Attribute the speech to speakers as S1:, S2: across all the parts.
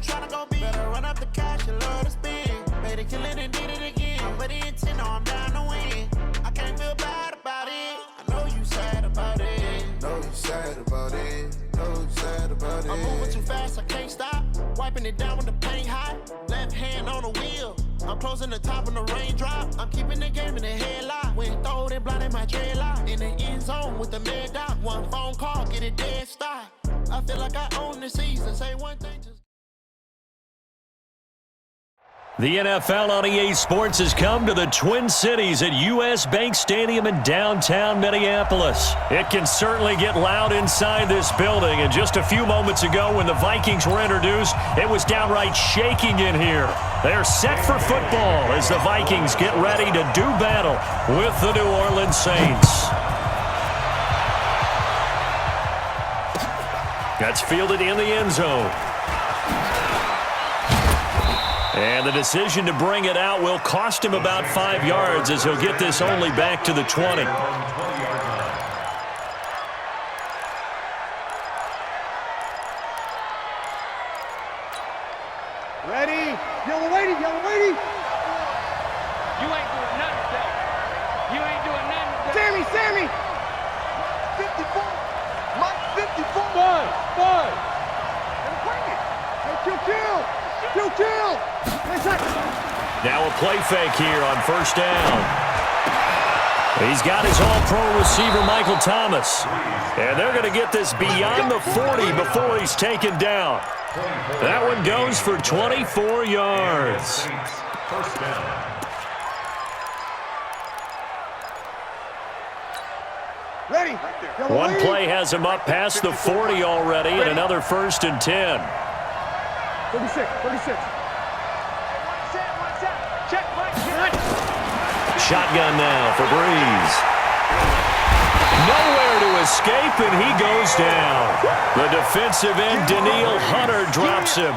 S1: tryna go big. Better run up the cash, you love to spend. Made a killing and did it again. But the intent, no, I'm down to win. I can't feel bad about it. I know you sad about it.
S2: Know you sad about it. Know you sad about it.
S1: I'm moving too fast, I can't stop. Wiping it down with the paint hot. Left hand on the wheel. I'm closing the top when the raindrop. I'm keeping the game in the headlock. When throwed and blinded my dreadlock. In the end zone with the mad dot. One phone call, get it dead stop. I feel like I own the season. Say one thing, just...
S3: The NFL on EA Sports has come to the Twin Cities at US Bank Stadium in downtown Minneapolis. It can certainly get loud inside this building, and just a few moments ago when the Vikings were introduced, it was downright shaking in here. They're set for football as the Vikings get ready to do battle with the New Orleans Saints. That's fielded in the end zone. And the decision to bring it out will cost him about 5 yards as he'll get this only back to the 20.
S4: Ready? Yellow lady, yellow lady.
S5: You ain't doing nothing today. You ain't doing nothing today.
S4: Sammy. 54. Mike 54. Bud. And bring it. Hey, kill.
S3: Now a play fake here on first down. He's got his all-pro receiver, Michael Thomas. And they're going to get this beyond the 40 before he's taken down. That one goes for 24 yards.
S6: First down.
S4: Ready.
S3: One play has him up past the 40 already, and another 1st and 10.
S4: 36.
S3: Shotgun now for Breeze. Nowhere to escape, and he goes down. The defensive end, Daniil Hunter, drops him.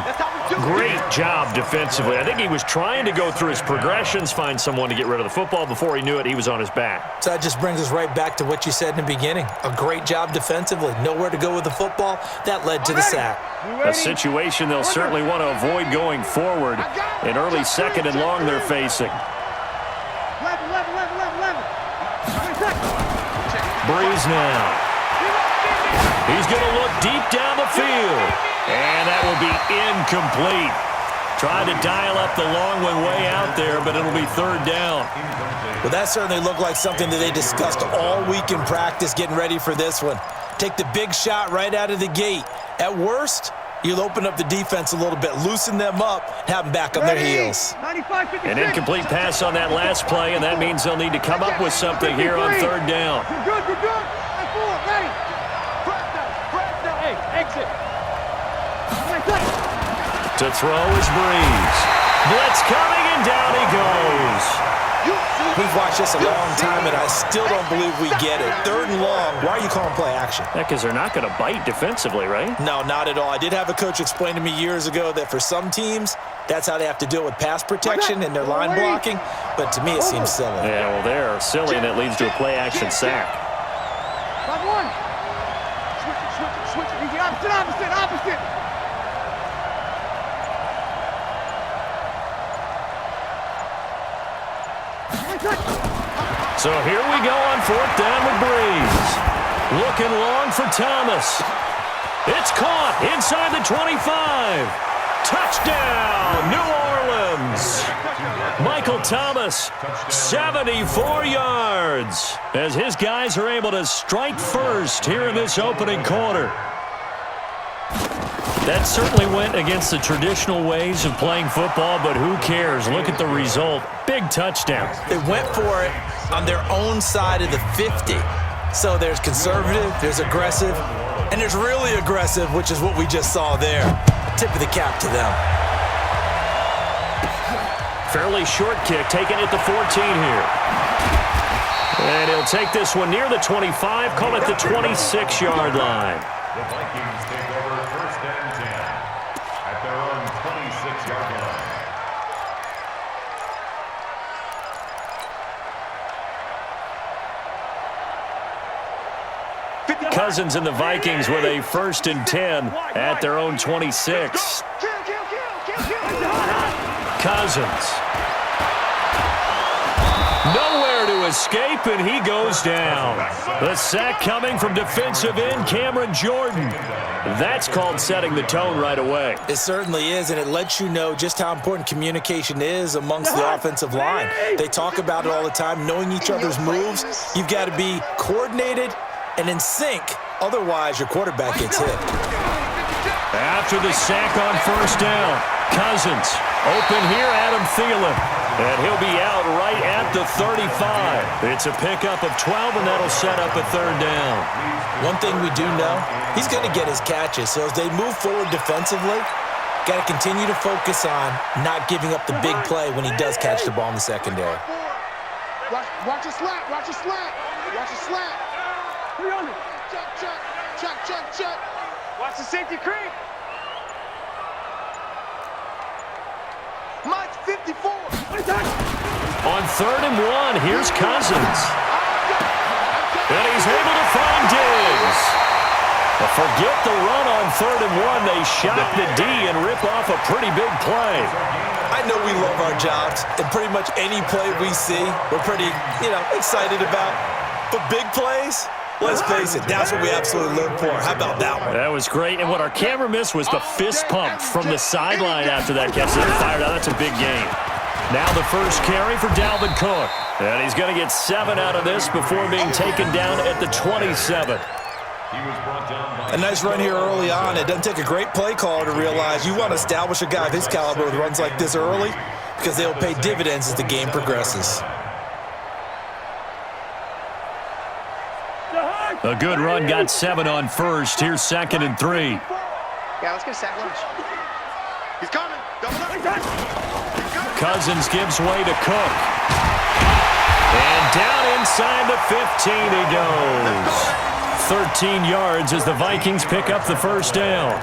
S3: Great job defensively. I think he was trying to go through his progressions, find someone to get rid of the football. Before he knew it, he was on his back.
S7: So that just brings us right back to what you said in the beginning. A great job defensively. Nowhere to go with the football. That led to the sack.
S3: A situation they'll certainly want to avoid going forward. An early 2nd and long they're facing.
S4: 11.
S3: Breeze now. He's going to look deep down the field. And that will be incomplete. Tried to dial up the long one way out there, but it'll be 3rd down.
S7: Well, that certainly looked like something that they discussed all week in practice getting ready for this one. Take the big shot right out of the gate. At worst, you'll open up the defense a little bit, loosen them up, have them back on their heels.
S3: An incomplete pass on that last play, and that means they'll need to come up with something here on 3rd down.
S4: You're good. Ready. Hey, exit.
S3: To throw is Breeze. Blitz coming, and down he goes.
S7: We've watched this a long time, and I still don't believe we get it. 3rd and long. Why are you calling play action?
S3: Because they're not going to bite defensively, right?
S7: No, not at all. I did have a coach explain to me years ago that for some teams, that's how they have to deal with pass protection and their line blocking. But to me, it seems silly.
S3: Yeah, well, they're silly, and it leads to a play-action sack.
S4: 5-1. Switch it. Easy, opposite.
S3: So here we go on 4th down with Breeze. Looking long for Thomas. It's caught inside the 25. Touchdown, New Orleans. Michael Thomas, 74 yards, as his guys are able to strike first here in this opening quarter. That certainly went against the traditional ways of playing football, but who cares? Look at the result. Big touchdown.
S7: They went for it on their own side of the 50. So there's conservative, there's aggressive, and there's really aggressive, which is what we just saw there. Tip of the cap to them.
S3: Fairly short kick, taken at the 14 here. And he'll take this one near the 25, call it the 26-yard line.
S6: The Vikings take over 1st and 10 at their own 26-yard line.
S3: Cousins and the Vikings with a 1st and 10 at their own 26. Cousins. Nowhere to escape, and he goes down. The sack coming from defensive end Cameron Jordan. That's called setting the tone right away.
S7: It certainly is, and it lets you know just how important communication is amongst the offensive line. They talk about it all the time, knowing each other's moves. You've got to be coordinated and in sync. Otherwise, your quarterback gets hit.
S3: After the sack on first down, Cousins. Open here, Adam Thielen. And he'll be out right at the 35. It's a pickup of 12, and that'll set up a third down.
S7: One thing we do know, he's going to get his catches. So as they move forward defensively, got to continue to focus on not giving up the big play when he does catch the ball in the secondary.
S4: Watch a slant. Watch a slant. Watch a slant. Check. Watch the safety creep. Mike 54.
S3: On 3rd and 1, here's Cousins. And he's able to find Diggs. But forget the run on 3rd and 1. They shock the D and rip off a pretty big play.
S7: I know we love our jobs, and pretty much any play we see, we're pretty, excited about. But big plays, let's face it, that's what we absolutely live for. How about that one?
S3: That was great, and what our camera missed was the fist pump from the sideline after that catch. They fired out. That's a big game. Now the first carry for Dalvin Cook. And he's going to get 7 out of this before being taken down at the 27.
S7: A nice run here early on. It doesn't take a great play caller to realize you want to establish a guy of his caliber with runs like this early because they'll pay dividends as the game progresses.
S3: A good run, got 7 on first. Here's 2nd and 3.
S4: Yeah, let's get a sack lunch. He's coming. Double up.
S3: Cousins gives way to Cook. And down inside the 15 he goes. 13 yards as the Vikings pick up the first down.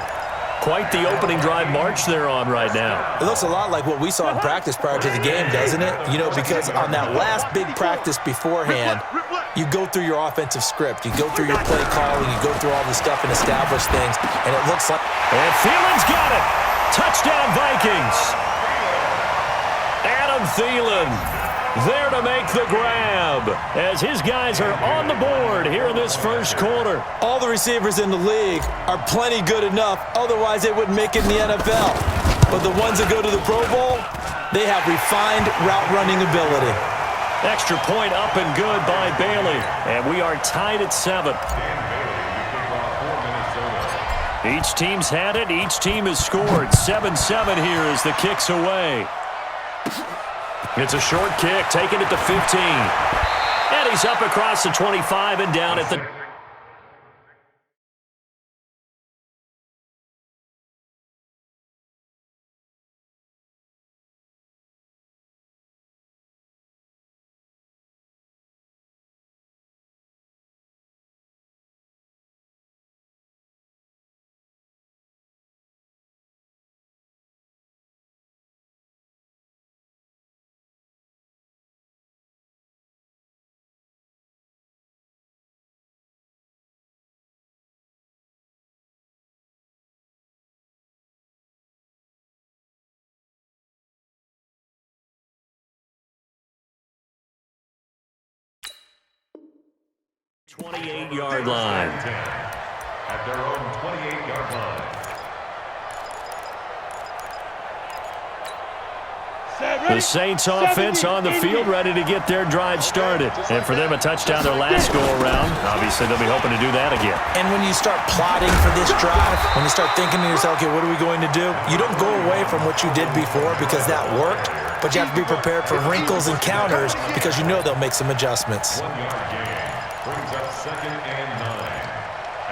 S3: Quite the opening drive march they're on right now.
S7: It looks a lot like what we saw in practice prior to the game, doesn't it? Because on that last big practice beforehand, you go through your offensive script. You go through your play calling. You go through all the stuff and establish things. And it looks like...
S3: And Thielen's got it. Touchdown, Vikings. Adam Thielen there to make the grab as his guys are on the board here in this first quarter.
S7: All the receivers in the league are plenty good enough. Otherwise, they wouldn't make it in the NFL. But the ones that go to the Pro Bowl, they have refined route running ability.
S3: Extra point up and good by Bailey. And we are tied at 7. Each team's had it. Each team has scored. 7-7 here as the kick's away. It's a short kick, taken at the 15. And he's up across the 25 and down at the... ...28-yard line.
S6: At their own 28-yard line.
S3: The Saints offense on the field ready to get their drive started. And for them, a touchdown their last go-around. Obviously, they'll be hoping to do that again.
S7: And when you start plotting for this drive, when you start thinking to yourself, okay, what are we going to do? You don't go away from what you did before because that worked, but you have to be prepared for wrinkles and counters because you know they'll make some adjustments.
S6: 1-yard gain brings up 2nd and 9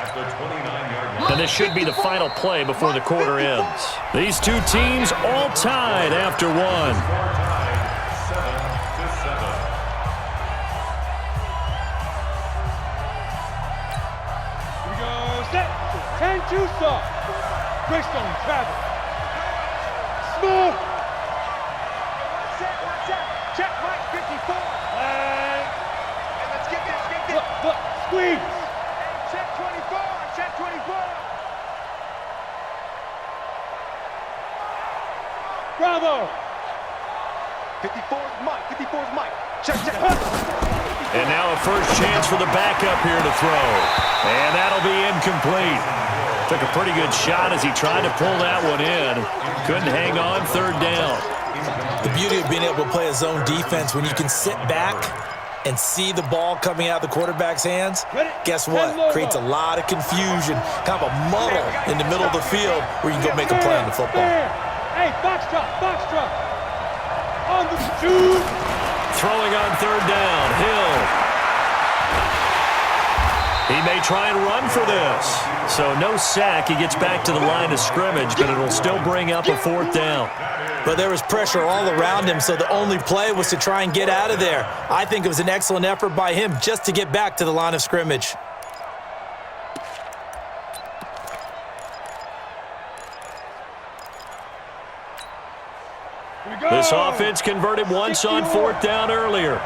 S6: at the 29-yard line.
S3: And this should be the final play before the quarter ends. These two teams all tied after one.
S6: 7-7.
S4: Here we go. Set. 10-2 stop. Greystone, travel. Smooth. Check right 54. And let's get this. Look, squeeze. Check 24. Check 24.
S5: Bravo.
S4: 54's Mike. 54's Mike. Check.
S3: And now a first chance for the backup here to throw. And that'll be incomplete. Took a pretty good shot as he tried to pull that one in. Couldn't hang on, third down.
S7: The beauty of being able to play a zone defense when you can sit back and see the ball coming out of the quarterback's hands, guess what? Creates a lot of confusion, kind of a muddle in the middle of the field where you can go make a play on the football.
S5: Hey, box drop. On the shoot.
S3: Throwing on third down, Hill. He may try and run for this. So no sack. He gets back to the line of scrimmage, but it'll still bring up a fourth down.
S7: But there was pressure all around him, so the only play was to try and get out of there. I think it was an excellent effort by him just to get back to the line of scrimmage.
S3: This offense converted once on fourth down earlier.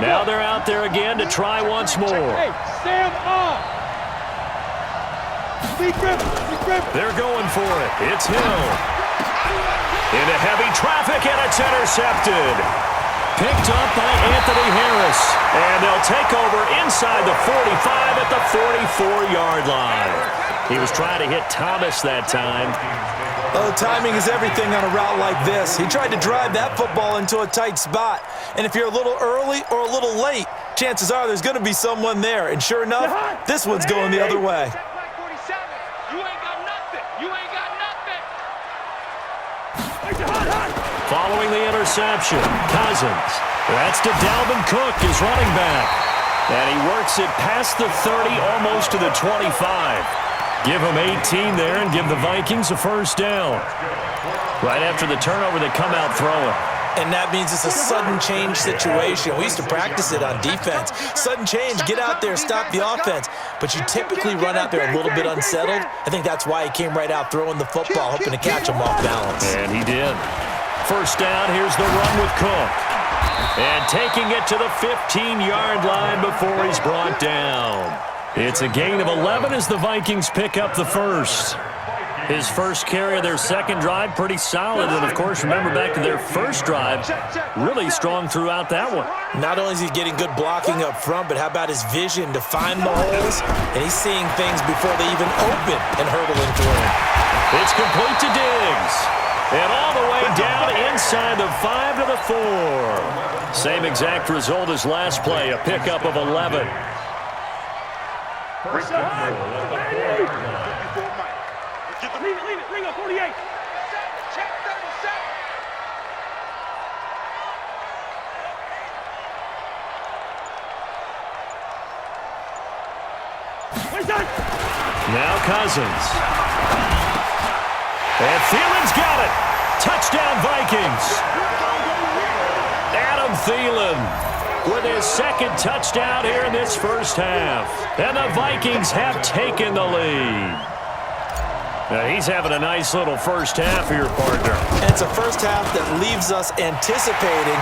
S3: Now they're out there again to try once more.
S5: Hey, Sam on.
S3: They're going for it. It's Hill. Into heavy traffic, and it's intercepted. Picked up by Anthony Harris. And they'll take over inside the 45 at the 44-yard line. He was trying to hit Thomas that time.
S7: Oh, timing is everything on a route like this. He tried to drive that football into a tight spot. And if you're a little early or a little late, chances are there's going to be someone there. And sure enough, this one's going the other way.
S3: Following the interception, Cousins. That's to Dalvin Cook, his running back. And he works it past the 30, almost to the 25. Give him 18 there and give the Vikings a first down. Right after the turnover, they come out throwing.
S7: And that means it's a sudden change situation. We used to practice it on defense. Sudden change, get out there, stop the offense. But you typically run out there a little bit unsettled. I think that's why he came right out throwing the football, hoping to catch him off balance.
S3: And he did. First down, here's the run with Cook. And taking it to the 15-yard line before he's brought down. It's a gain of 11 as the Vikings pick up the first. His first carry of their second drive, pretty solid. And, of course, remember back to their first drive, really strong throughout that one.
S7: Not only is he getting good blocking up front, but how about his vision to find the holes? And he's seeing things before they even open and hurdling through him.
S3: It's complete to Diggs. And all the way down inside the 5 to the 4. Same exact result as last play, a pickup of 11.
S5: Leave it. Ring up 48. Check 37.
S3: Now Cousins. And Thielen's got it. Touchdown Vikings. Adam Thielen with his second touchdown here in this first half. And the Vikings have taken the lead. Now he's having a nice little first half here, partner.
S7: And it's a first half that leaves us anticipating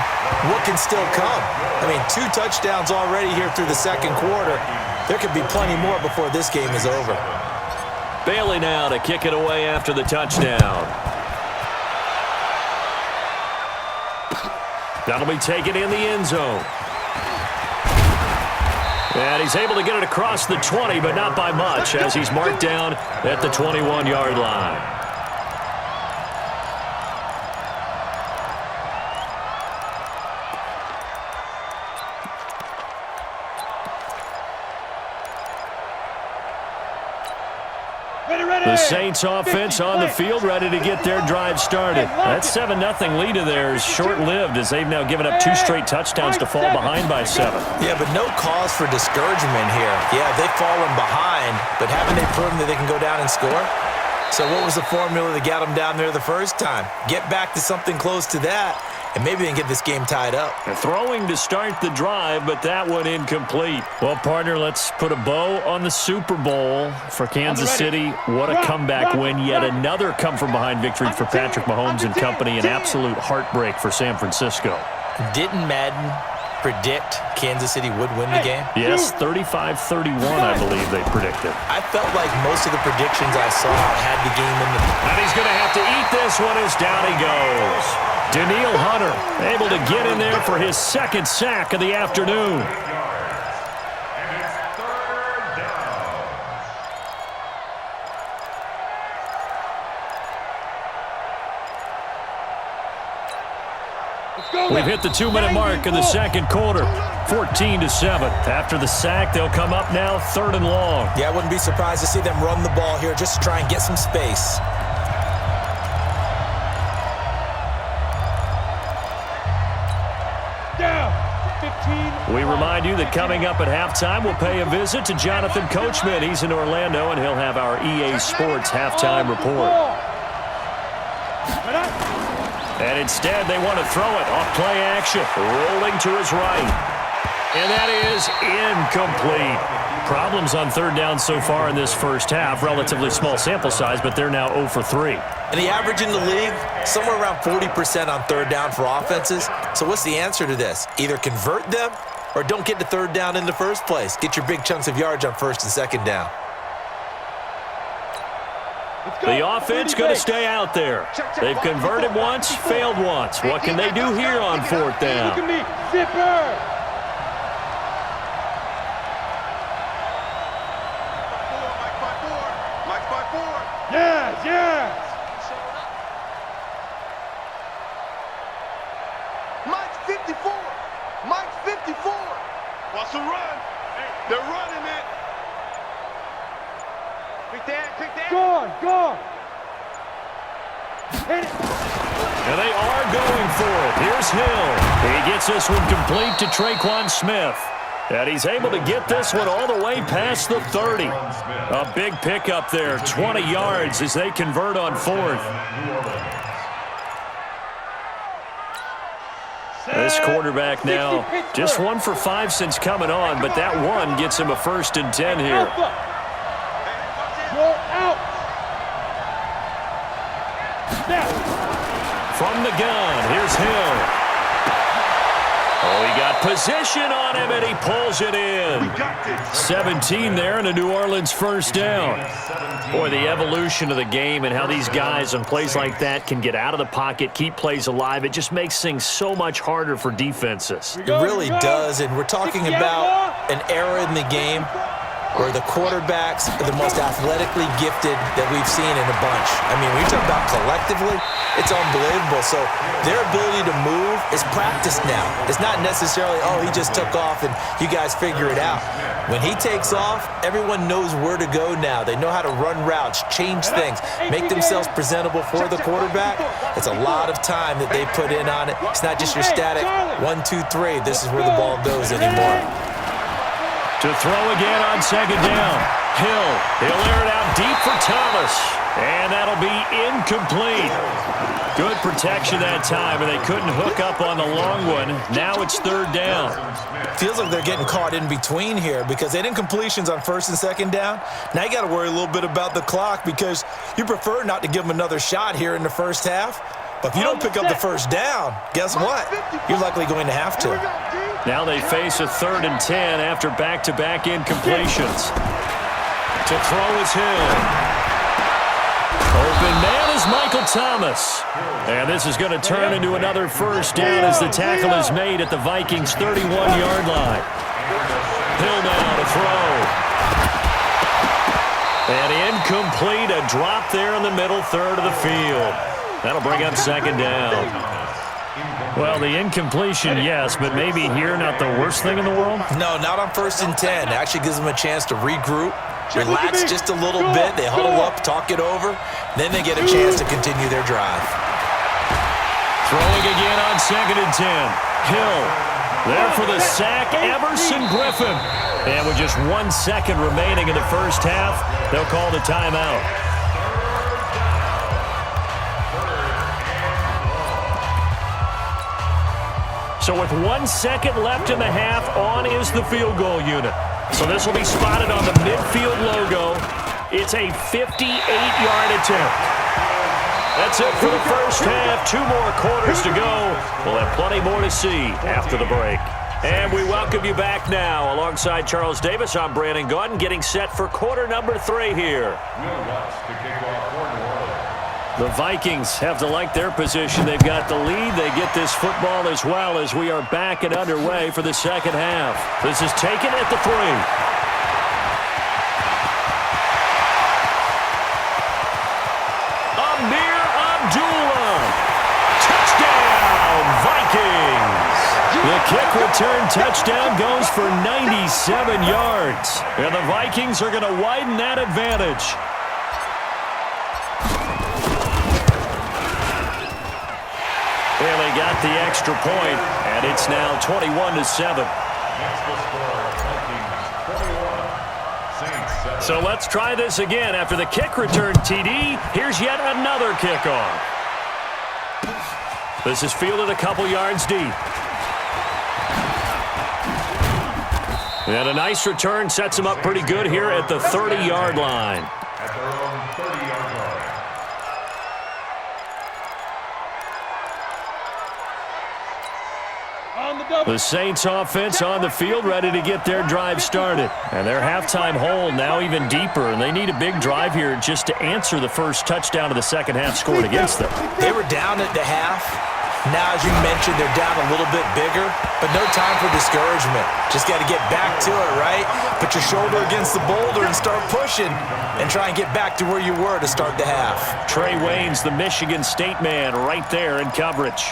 S7: what can still come. I mean, 2 touchdowns already here through the second quarter. There could be plenty more before this game is over.
S3: Bailey now to kick it away after the touchdown. That'll be taken in the end zone. And he's able to get it across the 20, but not by much, as he's marked down at the 21-yard line. The Saints offense on the field, ready to get their drive started. That 7-0 lead of theirs short-lived as they've now given up 2 straight touchdowns to fall behind by 7.
S7: Yeah, but no cause for discouragement here. Yeah, they've fallen behind, but haven't they proven that they can go down and score? So what was the formula that got them down there the first time? Get back to something close to that, and maybe they can get this game tied up.
S3: Throwing to start the drive, but that one incomplete. Well, partner, let's put a bow on the Super Bowl for Kansas City. What a comeback win. Yet another come-from-behind victory for Patrick Mahomes and company. An absolute heartbreak for San Francisco.
S7: Didn't Madden predict Kansas City would win the game?
S3: Yes, 35-31, I believe they predicted.
S7: I felt like most of the predictions I saw had the game in the...
S3: And he's going to have to eat this one as down he goes. Danielle Hunter able to get in there for his second sack of the afternoon. We've hit the 2-minute mark in the second quarter, 14-7. After the sack, they'll come up now 3rd and long.
S7: Yeah, I wouldn't be surprised to see them run the ball here just to try and get some space.
S3: We remind you that coming up at halftime, we'll pay a visit to Jonathan Coachman. He's in Orlando, and he'll have our EA Sports halftime report. And instead, they want to throw it off play action, rolling to his right. And that is incomplete. Problems on 3rd down so far in this first half. Relatively small sample size, but they're now 0 for 3.
S7: And the average in the league, somewhere around 40% on 3rd down for offenses. So what's the answer to this? Either convert them or don't get to 3rd down in the first place. Get your big chunks of yards on 1st and 2nd down.
S3: The offense going to stay out there. They've converted once, failed once. What can they do here on 4th down?
S4: Mike's 54. Mike's 54. Wants to run. They're running it. Quick down.
S5: Go.
S3: And they are going for it. Here's Hill. He gets this one complete to Traquan Smith. And he's able to get this one all the way past the 30. A big pickup there, 20 yards as they convert on 4th. This quarterback now just 1 for 5 since coming on, but that one gets him a 1st and 10 here. From the gun, here's Hill. Oh, he got position on him, and he pulls it in. 17 there, and a New Orleans 1st down. Boy, the evolution of the game and how these guys on plays like that can get out of the pocket, keep plays alive, it just makes things so much harder for defenses.
S7: It really does, and we're talking about an era in the game where the quarterbacks are the most athletically gifted that we've seen in a bunch. I mean, when you talk about collectively, it's unbelievable. So their ability to move is practiced now. It's not necessarily, oh, he just took off and you guys figure it out. When he takes off, everyone knows where to go now. They know how to run routes, change things, make themselves presentable for the quarterback. It's a lot of time that they put in on it. It's not just your static 1, 2, 3. This is where the ball goes anymore.
S3: To throw again on 2nd down. Hill, he'll air it out deep for Thomas. And that'll be incomplete. Good protection that time, and they couldn't hook up on the long one. Now it's 3rd down.
S7: Feels like they're getting caught in between here because they didn't completions on 1st and 2nd down. Now you got to worry a little bit about the clock because you prefer not to give them another shot here in the first half. But if you don't pick up the 1st down, guess what? You're likely going to have to.
S3: Now they face a 3rd and 10 after back-to-back incompletions. To throw is Hill. Open man is Michael Thomas. And this is going to turn into another 1st down as the tackle is made at the Vikings' 31-yard line. Hill now to throw. And incomplete, a drop there in the middle 3rd of the field. That'll bring up 2nd down. Well, the incompletion, yes, but maybe here not the worst thing in the world?
S7: No, not on 1st and 10. It actually gives them a chance to regroup, relax just a little bit. They huddle up, talk it over. Then they get a chance to continue their drive.
S3: Throwing again on 2nd and 10. Hill there for the sack, Everson Griffin. And with just 1 second remaining in the first half, they'll call the timeout. So with 1 second left in the half, on is the field goal unit. So this will be spotted on the midfield logo. It's a 58-yard attempt. That's it for the first half. 2 more quarters to go. We'll have plenty more to see after the break. And we welcome you back now. Alongside Charles Davis, I'm Brandon Gawd, getting set for quarter number 3 here.
S6: We'll watch the kickoff for New Orleans.
S3: The Vikings have to like their position. They've got the lead. They get this football as well as we are back and underway for the second half. This is taken at the 3. Amir Abdullah. Touchdown, Vikings. The kick return touchdown goes for 97 yards. And the Vikings are going to widen that advantage. Bailey got the extra point, and it's now 21-7.
S6: Next to score, Vikings 21, Saints 7.
S3: So let's try this again. After the kick return TD, here's yet another kickoff. This is fielded a couple yards deep. And a nice return sets him up pretty good here at the 30-yard line.
S6: At their own 30-yard line.
S3: The Saints offense on the field ready to get their drive started. And their halftime hole now even deeper, and they need a big drive here just to answer the first touchdown of the second half scored against them.
S7: They were down at the half. Now, as you mentioned, they're down a little bit bigger, but no time for discouragement. Just got to get back to it, right? Put your shoulder against the boulder and start pushing and try and get back to where you were to start the half.
S3: Trey Waynes, the Michigan State man, right there in coverage.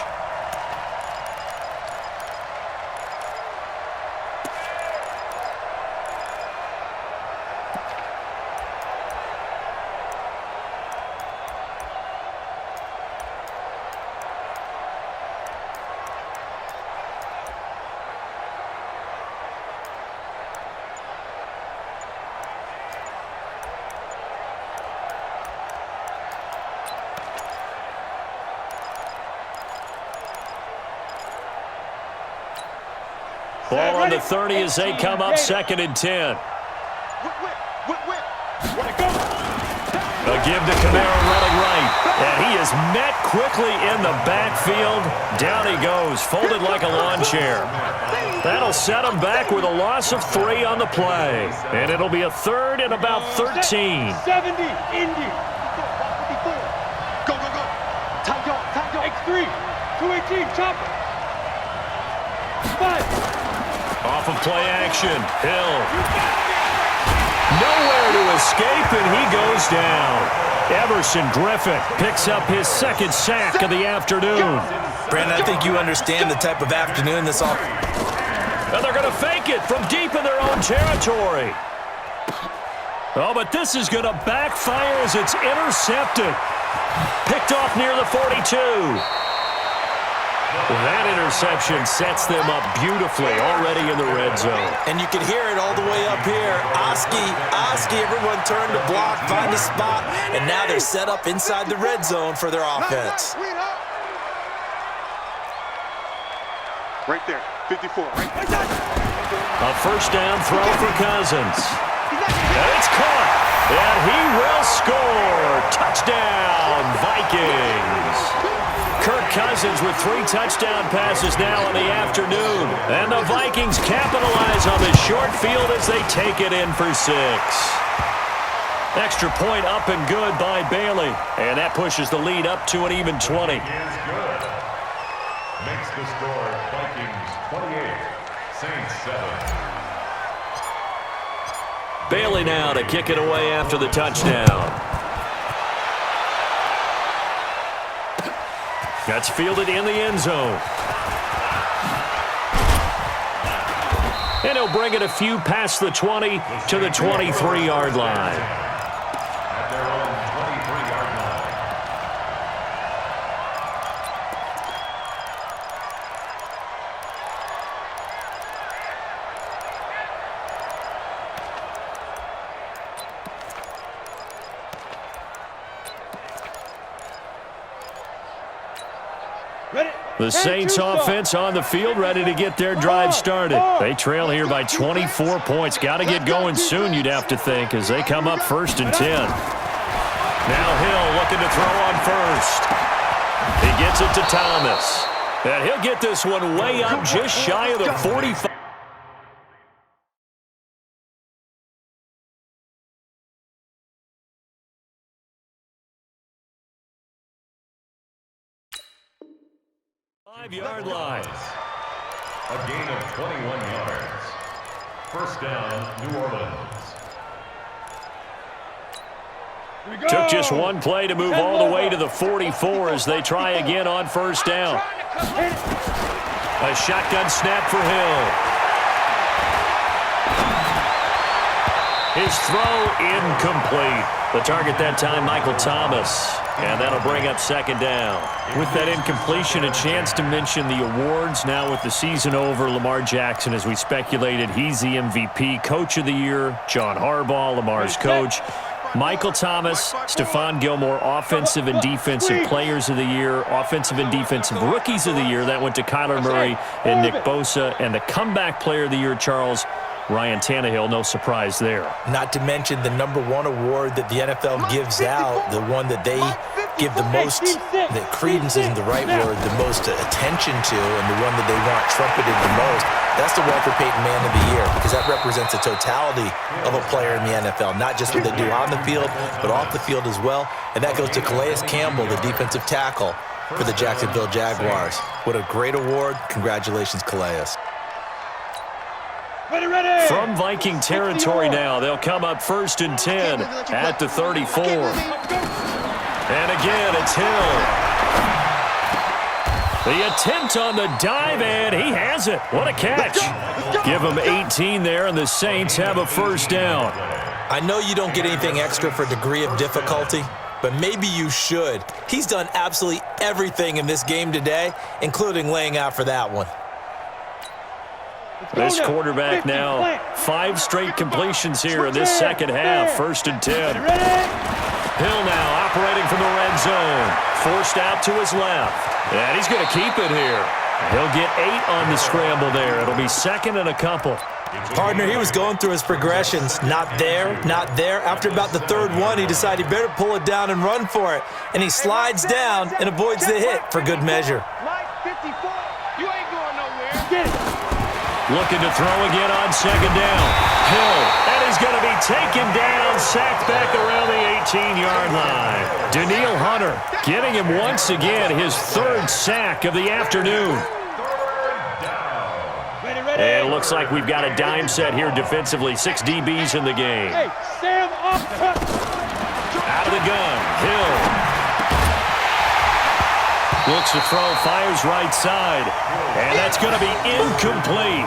S3: Ball on the 30 as they come up 2nd and 10. A give to Kamara running right. And he is met quickly in the backfield. Down he goes, folded like a lawn chair. That'll set him back with a loss of 3 on the play. And it'll be a 3rd and about 13.
S5: 70, Indy. Go, go, go. Time go. X3. 218, chopper. 5.
S3: Off of play action, Hill. Nowhere to escape, and he goes down. Everson Griffin picks up his 2nd sack of the afternoon.
S7: Brandon, I think you understand the type of afternoon this all.
S3: And they're going to fake it from deep in their own territory. Oh, but this is going to backfire as it's intercepted. Picked off near the 42. That interception sets them up beautifully already in the red zone.
S7: And you can hear it all the way up here. Oski, everyone turned to block, find a spot, and now they're set up inside the red zone for their offense.
S4: Right there, 54. Right there.
S3: A first down throw for Cousins. And it's caught. And he will score. Touchdown, Vikings. Kirk Cousins with 3 touchdown passes now in the afternoon. And the Vikings capitalize on the short field as they take it in for 6. Extra point up and good by Bailey. And that pushes the lead up to an even 20.
S6: Is good. Makes the score Vikings 28, Saints 7.
S3: Bailey now to kick it away after the touchdown. That's fielded in the end zone. And he'll bring it a few past the 20 to the 23-yard line.
S6: At their own 23-yard line.
S3: The Saints offense on the field ready to get their drive started. They trail here by 24 points. Got to get going soon, you'd have to think, as they come up 1st and 10. Now Hill looking to throw on first. He gets it to Thomas. And he'll get this one way up just shy of the 45. Five-yard line.
S6: A gain of 21 yards. First down, New Orleans.
S3: Took just one play to move all the way to the 44 as they try again on first down. A shotgun snap for Hill. His throw incomplete. The target that time, Michael Thomas. And that'll bring up second down. With that incompletion, a chance to mention the awards. Now with the season over, Lamar Jackson, as we speculated, he's the MVP, Coach of the Year. John Harbaugh, Lamar's coach. Michael Thomas, Stephon Gilmore, Offensive and Defensive Players of the Year, Offensive and Defensive Rookies of the Year. That went to Kyler Murray and Nick Bosa. And the Comeback Player of the Year, Charles, Ryan Tannehill, no surprise there.
S7: Not to mention the #1 award that the NFL gives out, the one that they give the most, that credence isn't the right word, the most attention to, and the one that they want trumpeted the most. That's the Walter Payton Man of the Year, because that represents the totality of a player in the NFL, not just what they do on the field, but off the field as well. And that goes to Calais Campbell, the defensive tackle for the Jacksonville Jaguars. What a great award. Congratulations, Calais.
S3: From Viking territory now, they'll come up 1st and 10 at the 34. And again, it's Hill. The attempt on the dive, and he has it. What a catch. Give him 18 there, and the Saints have a first down.
S7: I know you don't get anything extra for degree of difficulty, but maybe you should. He's done absolutely everything in this game today, including laying out for that one.
S3: This quarterback now, 5 straight completions here in this second half. 1st and 10. Hill now operating from the red zone. Forced out to his left. And he's going to keep it here. He'll get 8 on the scramble there. It'll be 2nd and a couple.
S7: Partner, he was going through his progressions. Not there, not there. After about the 3rd one, he decided he better pull it down and run for it. And he slides down and avoids the hit for good measure.
S5: You ain't going nowhere. Get it.
S3: Looking to throw again on 2nd down. Hill, and he's going to be taken down, sacked back around the 18-yard line. Daniil Hunter getting him once again, his 3rd sack of the afternoon. And it looks like we've got a dime set here defensively. 6 DBs in the game.
S5: Hey, Sam up.
S3: Out of the gun, Hill. Looks to throw, fires right side. And that's going to be incomplete.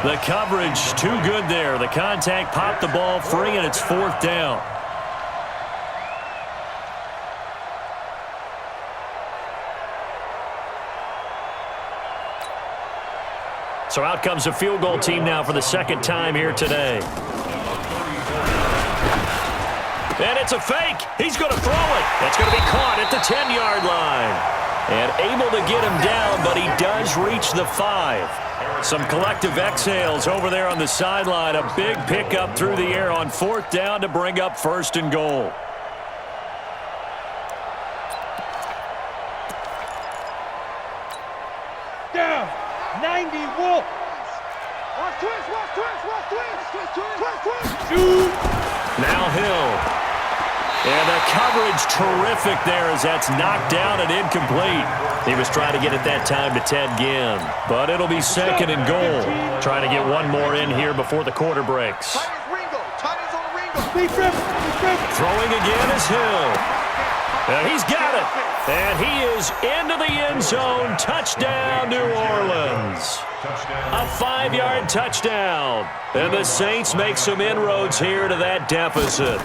S3: The coverage too good there. The contact popped the ball free, and it's 4th down. So out comes a field goal team now for the 2nd time here today. And it's a fake. He's going to throw it. That's going to be caught at the 10-yard line. And able to get him down, but he does reach the 5. Some collective exhales over there on the sideline. A big pickup through the air on 4th down to bring up 1st and goal.
S5: Down. 90 Wolf. Watch twist, watch twist, watch twist. Twist, twist. Shoot.
S3: Now Hill. And the coverage terrific there as that's knocked down and incomplete. He was trying to get it that time to Ted Ginn. But it'll be 2nd and goal. Trying to get one more in here before the quarter breaks. Throwing again is Hill. And he's got it. And he is into the end zone. Touchdown, New Orleans. A 5-yard touchdown. And the Saints make some inroads here to that deficit.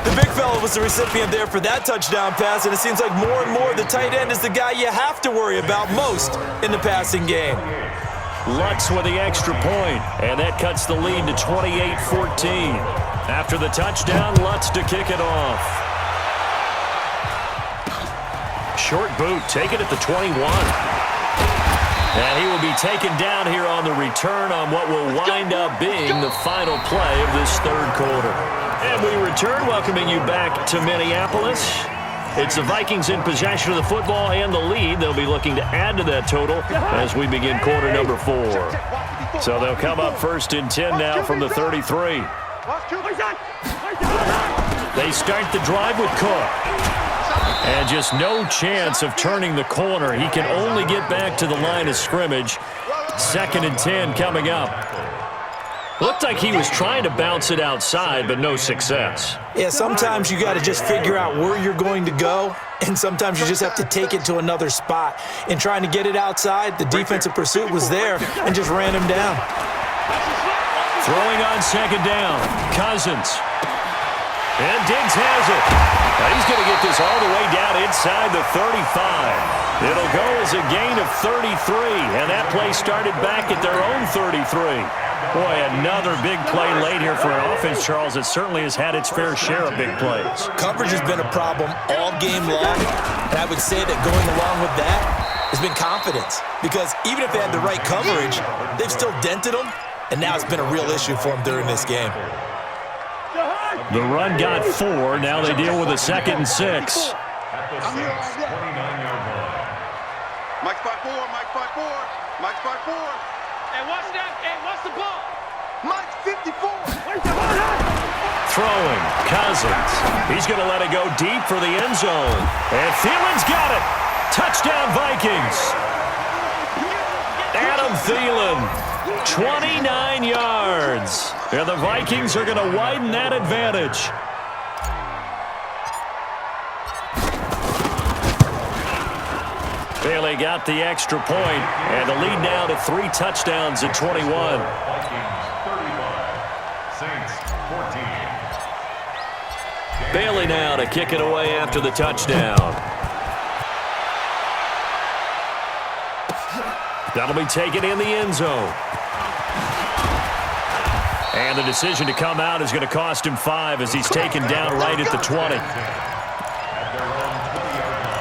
S7: The big fella was the recipient there for that touchdown pass, and it seems like more and more the tight end is the guy you have to worry about most in the passing game.
S3: Lutz with the extra point, and that cuts the lead to 28-14. After the touchdown, Lutz to kick it off. Short boot, take it at the 21. And he will be taken down here on the return on what will wind up being the final play of this 3rd quarter. And we return, welcoming you back to Minneapolis. It's the Vikings in possession of the football and the lead. They'll be looking to add to that total as we begin quarter number 4. So they'll come up first and 10 now from the 33. They start the drive with Cook. And just no chance of turning the corner. He can only get back to the line of scrimmage. 2nd and 10 coming up. Looked like he was trying to bounce it outside, but no success.
S7: Yeah, sometimes you got to just figure out where you're going to go, and sometimes you just have to take it to another spot. In trying to get it outside, the defensive pursuit was there and just ran him down.
S3: Throwing on 2nd down, Cousins. And Diggs has it. Now he's going to get this all the way down inside the 35. It'll go as a gain of 33, and that play started back at their own 33. Boy, another big play late here for an offense, Charles, that certainly has had its fair share of big plays.
S7: Coverage has been a problem all game long, and I would say that going along with that has been confidence. Because even if they had the right coverage, they've still dented them, and now it's been a real issue for them during this game.
S3: The run got 4. Now they deal with a 2nd and 6.
S6: At the 29-yard line.
S4: Mike's by 4, Mike's by 4, Mike's by 4.
S5: Hey, watch that. Hey, watch the ball.
S4: Mike's 54.
S3: Throwing, Cousins. He's going to let it go deep for the end zone. And Thielen's got it. Touchdown, Vikings. Adam Thielen, 29 yards. And the Vikings are going to widen that advantage. Bailey got the extra point, and the lead now to 3 touchdowns at 21.
S6: Vikings 35, Saints 14.
S3: Bailey now to kick it away after the touchdown. That'll be taken in the end zone. And the decision to come out is going to cost him 5 as he's taken down right at the 20.
S6: At their own 20-yard line.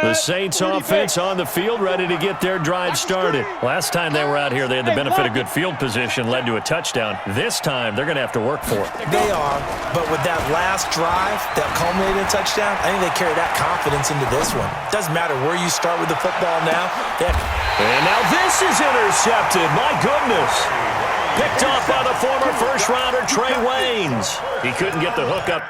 S3: The Saints offense on the field, ready to get their drive started. Last time they were out here, they had the benefit of good field position, led to a touchdown. This time, they're going to have to work for it.
S7: They are, but with that last drive that culminated in a touchdown, I think they carry that confidence into this one. Doesn't matter where you start with the football now.
S3: And now this is intercepted. My goodness. Picked off by the former first-rounder Trey Waynes. He couldn't get the hook up